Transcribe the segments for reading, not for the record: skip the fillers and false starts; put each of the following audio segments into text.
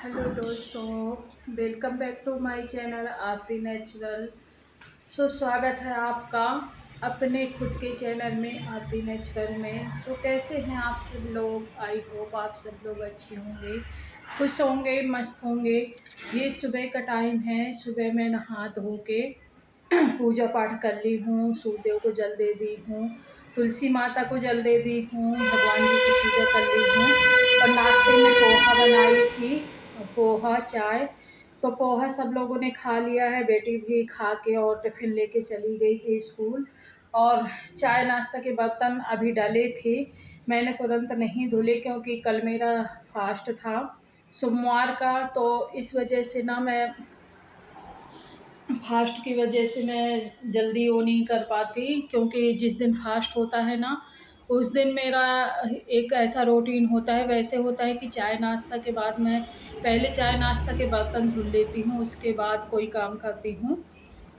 Hello दोस्तों, welcome back to my channel Aarti natural. स्वागत है आपका अपने खुद के चैनल में आरती नेचुरल में। कैसे हैं आप सब लोग? आई होप आप सब लोग अच्छे होंगे, खुश होंगे, मस्त होंगे। ये सुबह का टाइम है। सुबह मैं नहा धो के पूजा पाठ कर ली हूँ, सूर्यदेव को जल दे दी हूँ, तुलसी माता को जल दे दी हूँ, भगवान जी की पूजा कर ली हूँ। और नाश्ते में पोहा बनाई थी, पोहा चाय। तो पोहा सब लोगों ने खा लिया है, बेटी भी खा के और टिफ़िन लेके चली गई है स्कूल। और चाय नाश्ता के बर्तन अभी डले थे, मैंने तुरंत नहीं धुले क्योंकि कल मेरा फास्ट था सोमवार का। तो इस वजह से ना मैं फास्ट की वजह से मैं जल्दी वो नहीं कर पाती, क्योंकि जिस दिन फास्ट होता है ना उस दिन मेरा एक ऐसा रूटीन होता है, वैसे होता है कि चाय नाश्ता के बाद मैं पहले चाय नाश्ता के बर्तन धुल लेती हूँ, उसके बाद कोई काम करती हूँ।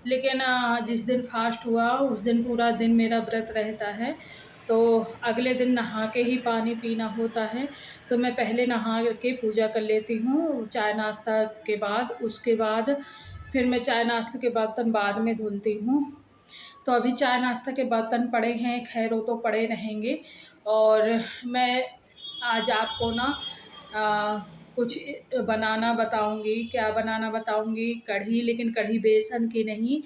लेकिन जिस दिन फास्ट हुआ उस दिन पूरा दिन मेरा व्रत रहता है, तो अगले दिन नहा के ही पानी पीना होता है। तो मैं पहले नहा के पूजा कर लेती हूँ चाय नाश्ता के बाद, उसके बाद फिर मैं चाय नाश्ते के बर्तन बाद में धुलती हूँ। तो अभी चाय नाश्ता के बर्तन पड़े हैं, खैर वो तो पड़े रहेंगे। और मैं आज आपको ना कुछ बनाना बताऊंगी। क्या बनाना बताऊंगी? कढ़ी, लेकिन कढ़ी बेसन की नहीं।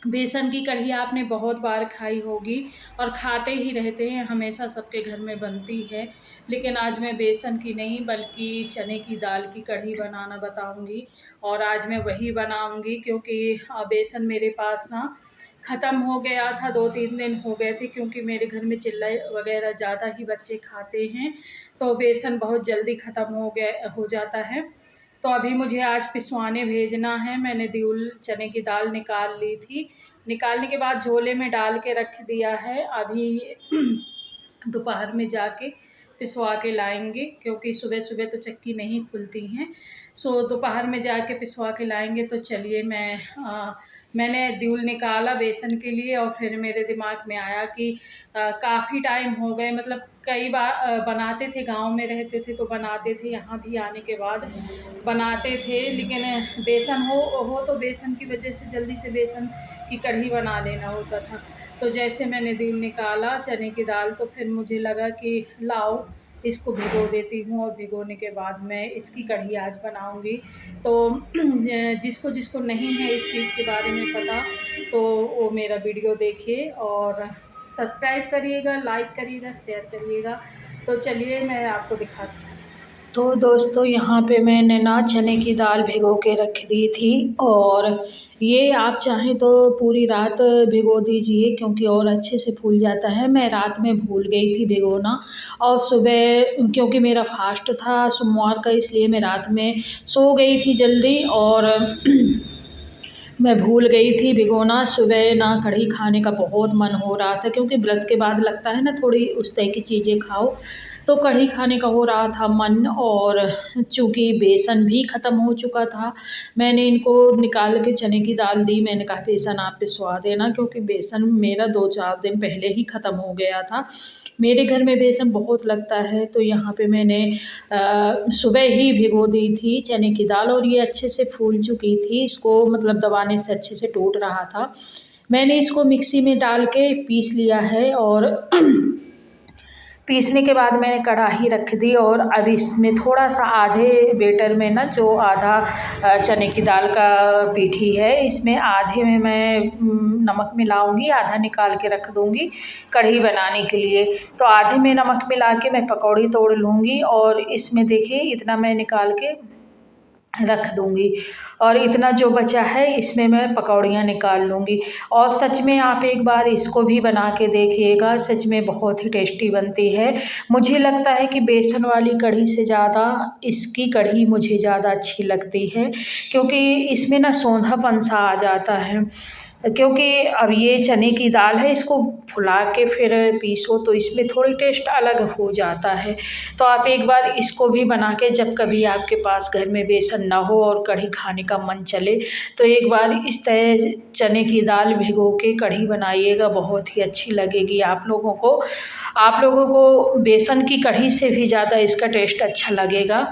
बेसन की कढ़ी आपने बहुत बार खाई होगी और खाते ही रहते हैं, हमेशा सबके घर में बनती है। लेकिन आज मैं बेसन की नहीं बल्कि चने की दाल की कढ़ी बनाना बताऊंगी। और आज मैं वही बनाऊंगी क्योंकि बेसन मेरे पास ना ख़त्म हो गया था, 2-3 दिन हो गए थे, क्योंकि मेरे घर में चिल्ला वगैरह ज़्यादा ही बच्चे खाते हैं, तो बेसन बहुत जल्दी ख़त्म हो जाता है। तो अभी मुझे आज पिसवाने भेजना है। मैंने दिउल चने की दाल निकाल ली थी, निकालने के बाद झोले में डाल के रख दिया है। अभी दोपहर में जाके पिसवा के लाएंगे, क्योंकि सुबह सुबह तो चक्की नहीं खुलती हैं। दोपहर में जाके पिसवा के लाएंगे। तो चलिए मैंने दिउल निकाला बेसन के लिए, और फिर मेरे दिमाग में आया कि काफ़ी टाइम हो गए, मतलब कई बार बनाते थे, गांव में रहते थे तो बनाते थे, यहाँ भी आने के बाद बनाते थे। लेकिन बेसन हो तो बेसन की वजह से जल्दी से बेसन की कढ़ी बना लेना होता था। तो जैसे मैंने दिल निकाला चने की दाल, तो फिर मुझे लगा कि लाओ इसको भिगो देती हूँ, और भिगोने के बाद मैं इसकी कढ़ी आज बनाऊँगी। तो जिसको जिसको नहीं है इस चीज़ के बारे में पता, तो वो मेरा वीडियो देखिए और सब्सक्राइब करिएगा, लाइक करिएगा, शेयर करिएगा। तो चलिए मैं आपको दिखाती हूँ। तो दोस्तों, यहाँ पे मैंने ना चने की दाल भिगो के रख दी थी, और ये आप चाहें तो पूरी रात भिगो दीजिए, क्योंकि और अच्छे से फूल जाता है। मैं रात में भूल गई थी भिगोना, और सुबह क्योंकि मेरा फास्ट था सोमवार का, इसलिए मैं रात में सो गई थी जल्दी, और मैं भूल गई थी भिगोना। सुबह ना कढ़ी खाने का बहुत मन हो रहा था, क्योंकि व्रत के बाद लगता है ना थोड़ी उस तरह की चीज़ें खाओ, तो कढ़ी खाने का हो रहा था मन। और चूँकि बेसन भी ख़त्म हो चुका था, मैंने इनको निकाल के चने की दाल दी। मैंने कहा बेसन आप पिसवा देना, क्योंकि बेसन मेरा 2-4 दिन पहले ही ख़त्म हो गया था। मेरे घर में बेसन बहुत लगता है, तो यहाँ पे मैंने सुबह ही भिगो दी थी चने की दाल, और ये अच्छे से फूल चुकी थी। इसको मतलब दबाने से अच्छे से टूट रहा था। मैंने इसको मिक्सी में डाल के पीस लिया है, और पीसने के बाद मैंने कढ़ाई रख दी, और अब इसमें थोड़ा सा आधे बेटर में ना, जो आधा चने की दाल का पीठी है, इसमें आधे में मैं नमक मिलाऊंगी, आधा निकाल के रख दूंगी कढ़ी बनाने के लिए। तो आधे में नमक मिला के मैं पकौड़ी तोड़ लूँगी, और इसमें देखिए इतना मैं निकाल के रख दूंगी, और इतना जो बचा है इसमें मैं पकौड़ियाँ निकाल लूँगी। और सच में आप एक बार इसको भी बना के देखिएगा, सच में बहुत ही टेस्टी बनती है। मुझे लगता है कि बेसन वाली कढ़ी से ज़्यादा इसकी कढ़ी मुझे ज़्यादा अच्छी लगती है, क्योंकि इसमें ना सौंधापन सा आ जाता है। क्योंकि अब ये चने की दाल है, इसको फुला के फिर पीसो तो इसमें थोड़ी टेस्ट अलग हो जाता है। तो आप एक बार इसको भी बना के, जब कभी आपके पास घर में बेसन ना हो और कढ़ी खाने का मन चले, तो एक बार इस तरह चने की दाल भिगो के कढ़ी बनाइएगा, बहुत ही अच्छी लगेगी आप लोगों को। आप लोगों को बेसन की कढ़ी से भी ज़्यादा इसका टेस्ट अच्छा लगेगा।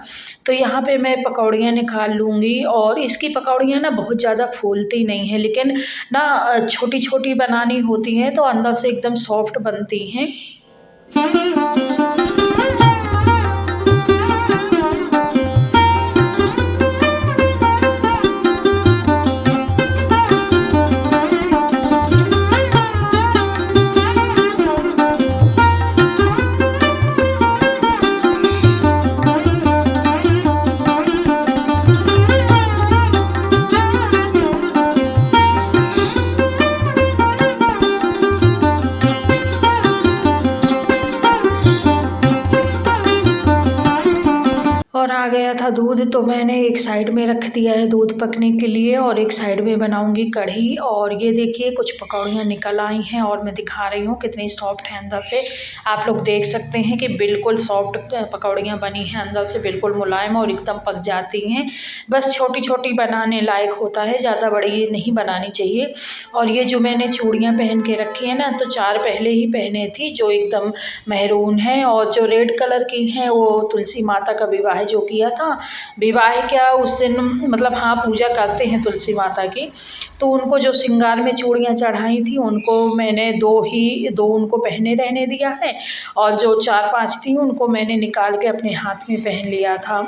तो यहाँ पे मैं पकौड़ियाँ निकाल लूँगी। और इसकी पकौड़ियाँ ना बहुत ज़्यादा फूलती नहीं हैं, लेकिन ना छोटी-छोटी बनानी होती हैं तो अंदर से एकदम सॉफ्ट बनती हैं। और आ गया था दूध, तो मैंने एक साइड में रख दिया है दूध पकने के लिए और एक साइड में बनाऊंगी कढ़ी। और ये देखिए कुछ पकौड़ियाँ निकल आई हैं और मैं दिखा रही हूँ कितनी सॉफ्ट है अंदर से। आप लोग देख सकते हैं कि बिल्कुल सॉफ्ट पकौड़ियाँ बनी हैं, अंदर से बिल्कुल मुलायम और एकदम पक जाती हैं। बस छोटी छोटी बनाने लायक होता है, ज़्यादा बड़ी नहीं बनानी चाहिए। और ये जो मैंने चूड़ियाँ पहन के रखी हैं ना, तो 4 पहले ही पहने थी जो एकदम मैरून है, और जो रेड कलर की हैं वो तुलसी माता का विवाह जो किया था। विवाह क्या उस दिन मतलब हाँ, पूजा करते हैं तुलसी माता की, तो उनको जो श्रृंगार में चूड़ियाँ चढ़ाई थी उनको मैंने 2 उनको पहने रहने दिया है, और जो 4-5 थी उनको मैंने निकाल के अपने हाथ में पहन लिया था।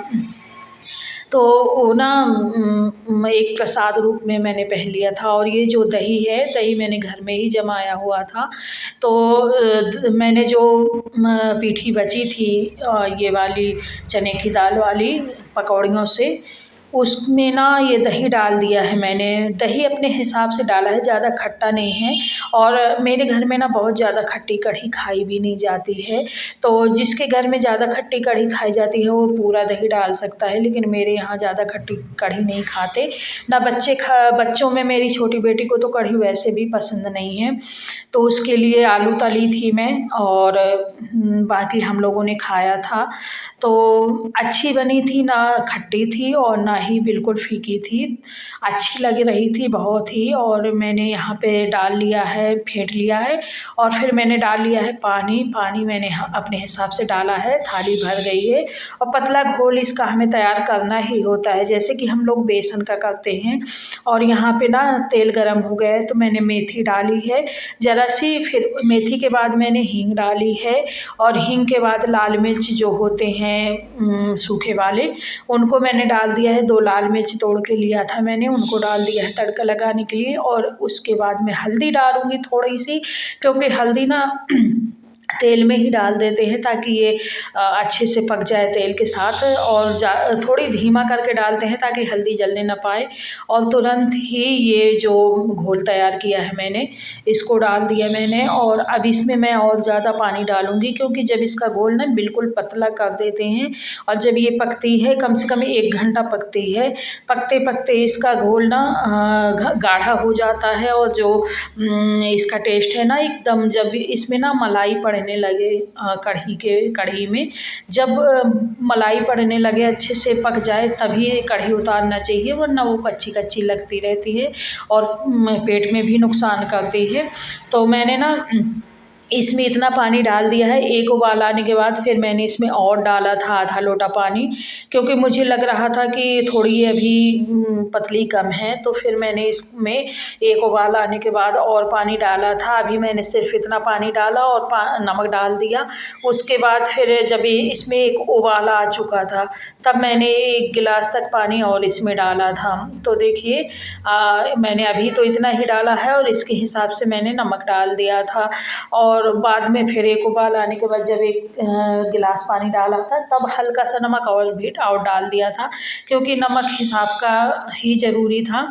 तो वो ना एक प्रसाद रूप में मैंने पहन लिया था। और ये जो दही है, दही मैंने घर में ही जमाया हुआ था। तो मैंने जो पीठी बची थी ये वाली चने की दाल वाली पकौड़ियों से, उसमें ना ये दही डाल दिया है मैंने। दही अपने हिसाब से डाला है, ज़्यादा खट्टा नहीं है। और मेरे घर में ना बहुत ज़्यादा खट्टी कढ़ी खाई भी नहीं जाती है, तो जिसके घर में ज़्यादा खट्टी कढ़ी खाई जाती है वो पूरा दही डाल सकता है, लेकिन मेरे यहाँ ज़्यादा खट्टी कढ़ी नहीं खाते ना बच्चों में मेरी छोटी बेटी को तो कढ़ी वैसे भी पसंद नहीं है। तो उसके लिए आलू तली थी मैं, और बाकी हम लोगों ने खाया था। तो अच्छी बनी थी, ना खट्टी थी और ना ही बिल्कुल फीकी थी, अच्छी लग रही थी बहुत ही। और मैंने यहाँ पे डाल लिया है, फेंट लिया है, और फिर मैंने डाल लिया है पानी। पानी मैंने अपने हिसाब से डाला है, थाली भर गई है। और पतला घोल इसका हमें तैयार करना ही होता है, जैसे कि हम लोग बेसन का करते हैं। और यहाँ पे ना तेल गरम हो गया है तो मैंने मेथी डाली है ज़रा सी, फिर मेथी के बाद मैंने हींग डाली है, और हींग के बाद लाल मिर्च जो होते हैं सूखे वाले, उनको मैंने डाल दिया है। 2 लाल मिर्च तोड़ के लिया था मैंने, उनको डाल दिया है तड़का लगाने के लिए। और उसके बाद मैं हल्दी डालूँगी थोड़ी सी, क्योंकि हल्दी ना तेल में ही डाल देते हैं ताकि ये अच्छे से पक जाए तेल के साथ। और थोड़ी धीमा करके डालते हैं ताकि हल्दी जलने ना पाए। और तुरंत ही ये जो घोल तैयार किया है मैंने, इसको डाल दिया मैंने। और अब इसमें मैं और ज़्यादा पानी डालूँगी, क्योंकि जब इसका घोल ना बिल्कुल पतला कर देते हैं, और जब ये पकती है कम से कम 1 घंटा पकती है, पकते-पकते इसका घोल ना गाढ़ा हो जाता है। और जो इसका टेस्ट है ना एकदम, जब इसमें ना मलाई पड़ने लगे कढ़ी में, जब मलाई पड़ने लगे, अच्छे से पक जाए, तभी कढ़ी उतारना चाहिए, वरना वो कच्ची-कच्ची लगती रहती है और पेट में भी नुकसान करती है। तो मैंने ना इसमें इतना पानी डाल दिया है। एक उबाल आने के बाद फिर मैंने इसमें और डाला था आधा लोटा पानी, क्योंकि मुझे लग रहा था कि थोड़ी अभी पतली कम है। तो फिर मैंने इसमें एक उबाल आने के बाद और पानी डाला था। अभी मैंने सिर्फ इतना पानी डाला और नमक डाल दिया। उसके बाद फिर जब इसमें एक उबाल आ चुका था, तब मैंने 1 गिलास तक पानी और इसमें डाला था। तो देखिए मैंने अभी तो इतना ही डाला है, और इसके हिसाब से मैंने नमक डाल दिया था। और बाद में फिर एक उबाल आने के बाद जब 1 गिलास पानी डाला था, तब हल्का सा नमक और डाल दिया था, क्योंकि नमक हिसाब का ही ज़रूरी था।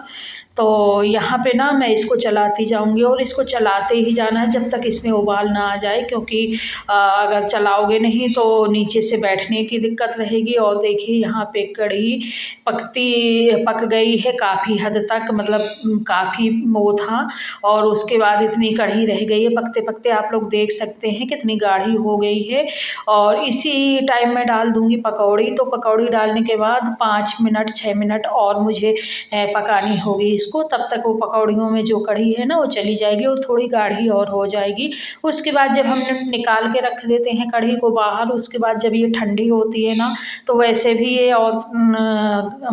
तो यहाँ पे ना मैं इसको चलाती जाऊँगी, और इसको चलाते ही जाना है जब तक इसमें उबाल ना आ जाए, क्योंकि अगर चलाओगे नहीं तो नीचे से बैठने की दिक्कत रहेगी। और देखिए यहाँ पे कढ़ी पक गई है काफ़ी हद तक, मतलब काफ़ी वो था। और उसके बाद इतनी कढ़ी रह गई है पकते-पकते। आप लोग लोग देख सकते हैं कितनी गाढ़ी हो गई है। और इसी टाइम में डाल दूँगी पकौड़ी। तो पकौड़ी डालने के बाद 5 मिनट 6 मिनट और मुझे पकानी होगी इसको। तब तक वो पकौड़ियों में जो कढ़ी है ना वो चली जाएगी और थोड़ी गाढ़ी और हो जाएगी। उसके बाद जब हम निकाल के रख देते हैं कढ़ी को बाहर, उसके बाद जब ये ठंडी होती है ना तो वैसे भी ये और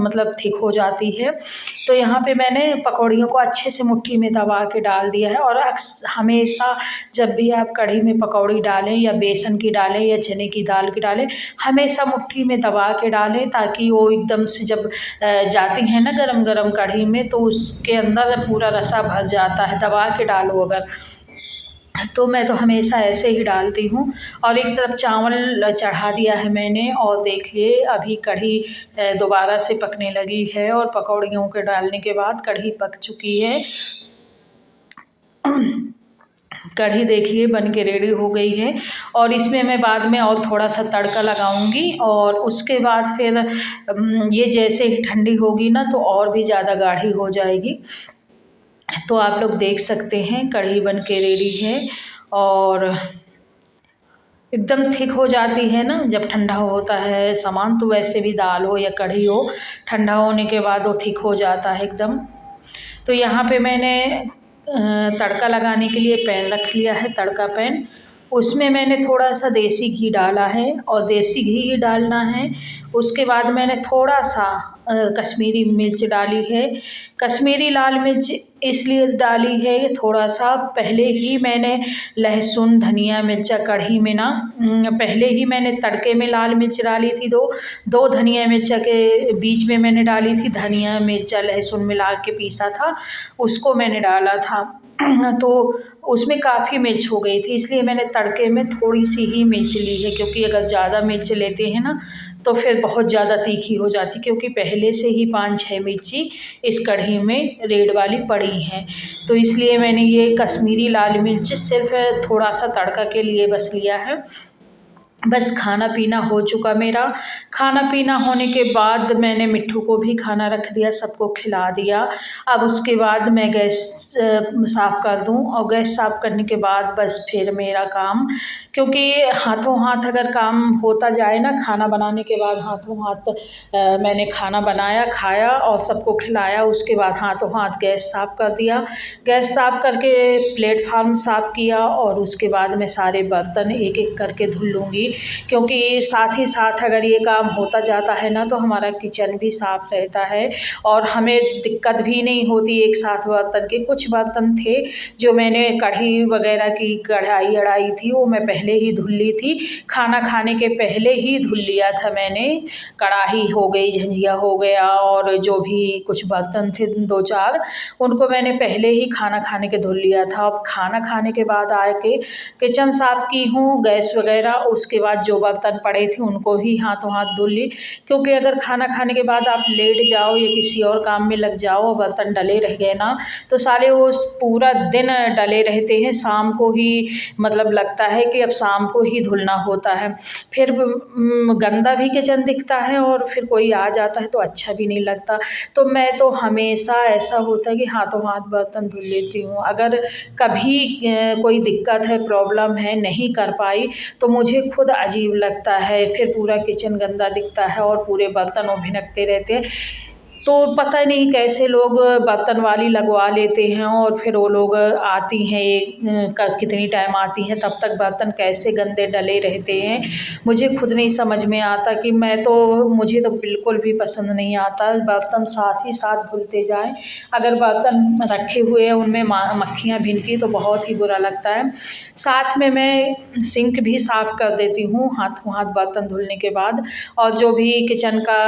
मतलब थिक हो जाती है। तो यहाँ पे मैंने पकौड़ियों को अच्छे से मुट्ठी में दबा के डाल दिया है। और हमेशा जब भी आप कढ़ी में पकौड़ी डालें या बेसन की डालें या चने की दाल की डालें, हमेशा मुट्ठी में दबा के डालें ताकि वो एकदम से जब जाती हैं ना गरम गरम कढ़ी में तो उसके अंदर पूरा रसा भर जाता है। दबा के डालो अगर, तो मैं तो हमेशा ऐसे ही डालती हूँ। और एक तरफ चावल चढ़ा दिया है मैंने और देखिए अभी कढ़ी दोबारा से पकने लगी है और पकौड़ियों के डालने के बाद कढ़ी पक चुकी है। कढ़ी देखिए बन के रेडी हो गई है। और इसमें मैं बाद में और थोड़ा सा तड़का लगाऊंगी और उसके बाद फिर ये जैसे ही ठंडी होगी ना तो और भी ज़्यादा गाढ़ी हो जाएगी। तो आप लोग देख सकते हैं कढ़ी बन के रेडी है और एकदम थिक हो जाती है ना जब ठंडा होता है सामान। तो वैसे भी दाल हो या कढ़ी हो, ठंडा होने के बाद वो थिक हो जाता है एकदम। तो यहाँ पे मैंने तड़का लगाने के लिए पैन रख लिया है, तड़का पैन। उसमें मैंने थोड़ा सा देसी घी डाला है और देसी घी ही डालना है। उसके बाद मैंने थोड़ा सा कश्मीरी मिर्च डाली है। कश्मीरी लाल मिर्च इसलिए डाली है थोड़ा सा, पहले ही मैंने लहसुन धनिया मिर्चा कढ़ी में ना पहले ही मैंने तड़के में लाल मिर्च डाली थी, दो धनिया मिर्चा के बीच में मैंने डाली थी। धनिया मिर्चा लहसुन मिला के पीसा था उसको मैंने डाला था। तो उसमें काफ़ी मिर्च हो गई थी, इसलिए मैंने तड़के में थोड़ी सी ही मिर्च ली है, क्योंकि अगर ज़्यादा मिर्च लेते हैं ना तो फिर बहुत ज़्यादा तीखी हो जाती, क्योंकि पहले से ही 5-6 मिर्ची इस कढ़ी में रेड वाली पड़ी हैं। तो इसलिए मैंने ये कश्मीरी लाल मिर्च सिर्फ थोड़ा सा तड़का के लिए बस लिया है। बस खाना पीना हो चुका मेरा। खाना पीना होने के बाद मैंने मिट्ठू को भी खाना रख दिया, सबको खिला दिया। अब उसके बाद मैं गैस साफ़ कर दूं और गैस साफ़ करने के बाद बस फिर मेरा काम, क्योंकि हाथों हाथ अगर काम होता जाए ना खाना बनाने के बाद हाथों हाथ मैंने खाना बनाया खाया और सबको खिलाया, उसके बाद हाथों हाथ गैस साफ़ कर दिया। गैस साफ़ करके प्लेटफार्म साफ़ किया और उसके बाद मैं सारे बर्तन एक एक करके धुल लूँगी, क्योंकि साथ ही साथ अगर ये काम होता जाता है ना तो हमारा किचन भी साफ़ रहता है और हमें दिक्कत भी नहीं होती एक साथ बर्तन के। कुछ बर्तन थे जो मैंने कढ़ी वगैरह की कढ़ाई अढ़ाई थी वो मैं पहले ही धुल ली थी, खाना खाने के पहले ही धुल लिया था मैंने। कढ़ाई हो गई, झंझिया हो गया और जो भी कुछ बर्तन थे 2-4 उनको मैंने पहले ही खाना खाने के धुल लिया था। अब खाना खाने के बाद आके किचन साफ़ की हूँ, गैस वगैरह, उसके बाद जो बर्तन पड़े थे उनको भी हाथों हाथ धुल ली, क्योंकि अगर खाना खाने के बाद आप लेट जाओ या किसी और काम में लग जाओ और बर्तन डले रह गए ना तो सारे वो पूरा दिन डले रहते हैं, शाम को ही मतलब लगता है कि अब शाम को ही धुलना होता है। फिर गंदा भी किचन दिखता है और फिर कोई आ जाता है तो अच्छा भी नहीं लगता। तो मैं तो हमेशा ऐसा होता है कि हाथों हाथ बर्तन धुल लेती हूँ। अगर कभी कोई दिक्कत है, प्रॉब्लम है, नहीं कर पाई तो मुझे खुद अजीब लगता है, फिर पूरा किचन गंदा दिखता है और पूरे बर्तन वो भिनकते रहते हैं। तो पता नहीं कैसे लोग बर्तन वाली लगवा लेते हैं और फिर वो लोग आती हैं कितनी टाइम आती हैं तब तक बर्तन कैसे गंदे डले रहते हैं, मुझे खुद नहीं समझ में आता। कि मुझे तो बिल्कुल भी पसंद नहीं आता बर्तन साथ ही साथ धुलते जाएं। अगर बर्तन रखे हुए हैं उनमें मक्खियाँ भिनकी तो बहुत ही बुरा लगता है। साथ में मैं सिंक भी साफ़ कर देती हूँ हाथों हाथ बर्तन धुलने के बाद, और जो भी किचन का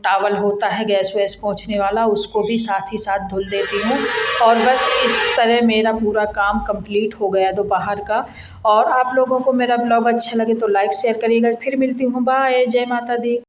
टॉवल होता है गैस वैस पोंछने वाला उसको भी साथ ही साथ धुल देती हूँ। और बस इस तरह मेरा पूरा काम कंप्लीट हो गया दोपहर का। और आप लोगों को मेरा ब्लॉग अच्छा लगे तो लाइक शेयर करिएगा। फिर मिलती हूँ, बाय, जय माता दी।